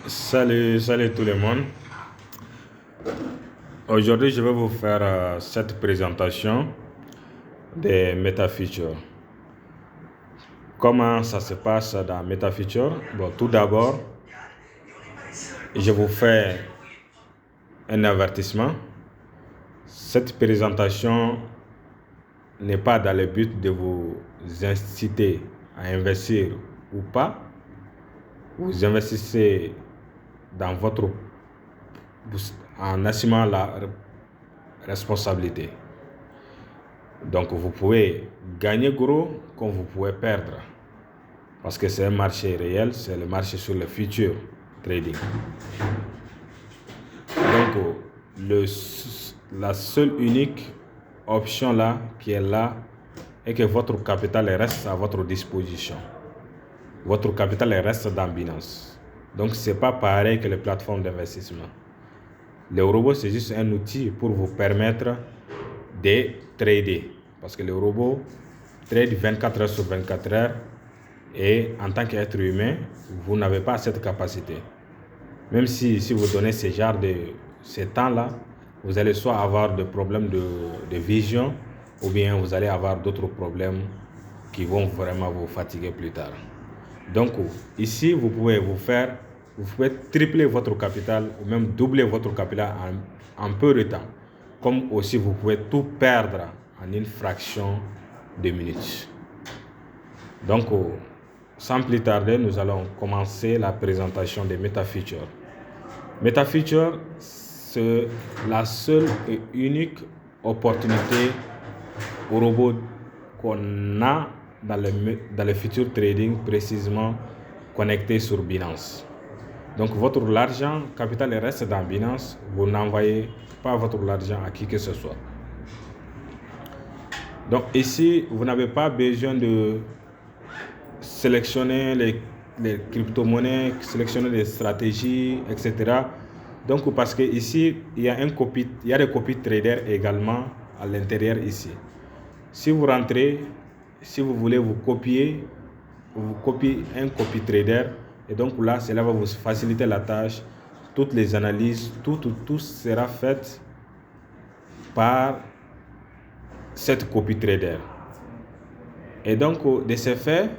Salut tout le monde. Aujourd'hui, je vais vous faire cette présentation des MetaFeatures. Comment ça se passe dans MetaFeatures? Bon, tout d'abord, je vous fais un avertissement. Cette présentation n'est pas dans le but de vous inciter à investir ou pas. Vous investissez en assumant la responsabilité. Donc vous pouvez gagner gros comme vous pouvez perdre. Parce que c'est un marché réel, c'est le marché sur le futur trading. Donc la seule unique option là qui est là est que votre capital reste à votre disposition. Votre capital reste dans Binance. Donc c'est pas pareil que les plateformes d'investissement. Le robot, c'est juste un outil pour vous permettre de trader. Parce que le robot trade 24 heures sur 24 heures et en tant qu'être humain, vous n'avez pas cette capacité. Même si vous donnez ce temps-là, vous allez soit avoir des problèmes de vision ou bien vous allez avoir d'autres problèmes qui vont vraiment vous fatiguer plus tard. Donc ici, vous pouvez tripler votre capital ou même doubler votre capital en peu de temps. Comme aussi, vous pouvez tout perdre en une fraction de minutes. Donc, sans plus tarder, nous allons commencer la présentation des MetaFeatures. MetaFeatures, c'est la seule et unique opportunité au robot qu'on a dans le futur trading, précisément connecté sur Binance. Donc votre capital reste dans Binance, vous n'envoyez pas votre argent à qui que ce soit. Donc ici, vous n'avez pas besoin de sélectionner les crypto-monnaies, sélectionner les stratégies, etc. Donc parce que ici, il y a des copy traders également à l'intérieur ici. Si vous rentrez, si vous voulez vous copiez un copy trader et donc là, cela va vous faciliter la tâche. Toutes les analyses, tout sera fait par cette copy trader. Et donc, de ce fait,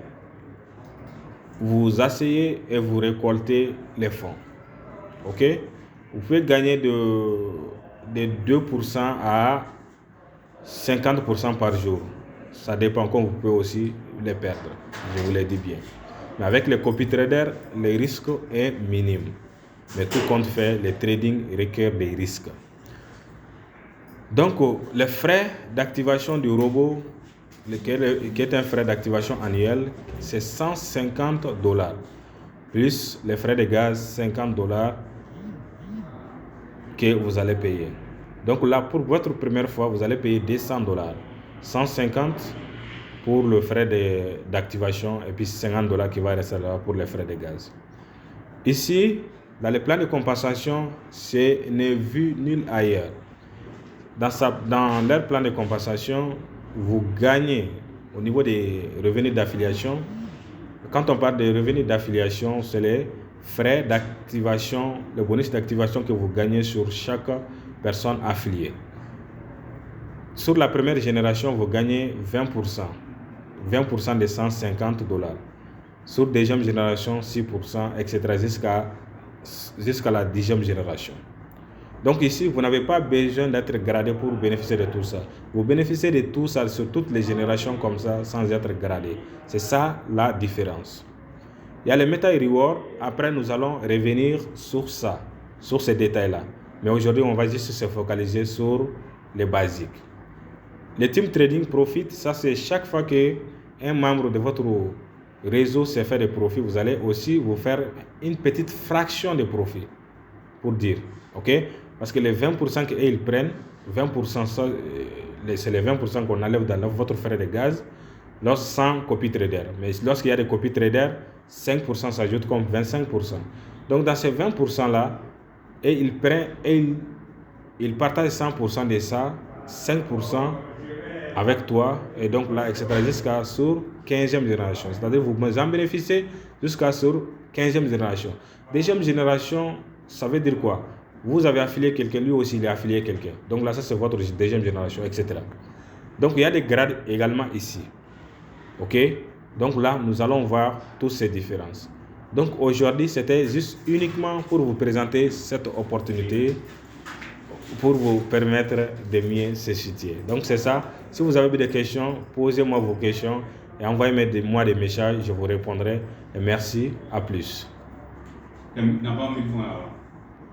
vous asseyez et vous récoltez les fonds. Ok? Vous pouvez gagner de 2% à 50% par jour. Ça dépend, comme vous pouvez aussi les perdre. Je vous l'ai dit bien. Mais avec les copy traders, le risque est minime. Mais tout compte fait, le trading requiert des risques. Donc, les frais d'activation du robot, qui est un frais d'activation annuel, c'est $150 plus les frais de gaz, $50 que vous allez payer. Donc là, pour votre première fois, vous allez payer $200, 150 pour le frais d'activation et puis $50 qui va rester là pour les frais de gaz. Ici, dans le plan de compensation, c'est n'est vu nulle ailleurs. Dans leur plan de compensation, vous gagnez au niveau des revenus d'affiliation. Quand on parle de revenus d'affiliation, c'est les frais d'activation, le bonus d'activation que vous gagnez sur chaque personne affiliée. Sur la première génération, vous gagnez 20%. 20% de $150. Sur la deuxième génération, 6%, etc. jusqu'à la 10e génération. Donc ici, vous n'avez pas besoin d'être gradé pour bénéficier de tout ça. Vous bénéficiez de tout ça sur toutes les générations comme ça, sans être gradé. C'est ça la différence. Il y a les Meta Reward. Après, nous allons revenir sur ça, sur ces détails-là. Mais aujourd'hui, on va juste se focaliser sur les basiques. Le Team Trading Profit, ça c'est chaque fois qu'un membre de votre réseau se fait des profits, vous allez aussi vous faire une petite fraction de profit, pour dire, ok? Parce que les 20% qu'ils prennent, 20%, c'est les 20% qu'on enlève dans votre frais de gaz, sans copy trader. Mais lorsqu'il y a des copy traders, 5% s'ajoute comme 25%. Donc dans ces 20%-là, il partage 100% de ça, 5% avec toi, et donc là, etc. jusqu'à sur 15e génération. C'est-à-dire vous en bénéficiez jusqu'à sur 15e génération. Deuxième génération, ça veut dire quoi? Vous avez affilié quelqu'un, lui aussi il a affilié quelqu'un. Donc là, ça c'est votre deuxième génération, etc. Donc il y a des grades également ici. Ok? Donc là, nous allons voir toutes ces différences. Donc aujourd'hui, c'était juste uniquement pour vous présenter cette opportunité, pour vous permettre de mieux se situer. Donc c'est ça. Si vous avez des questions, posez-moi vos questions et envoyez-moi des messages, je vous répondrai. Et merci, à plus.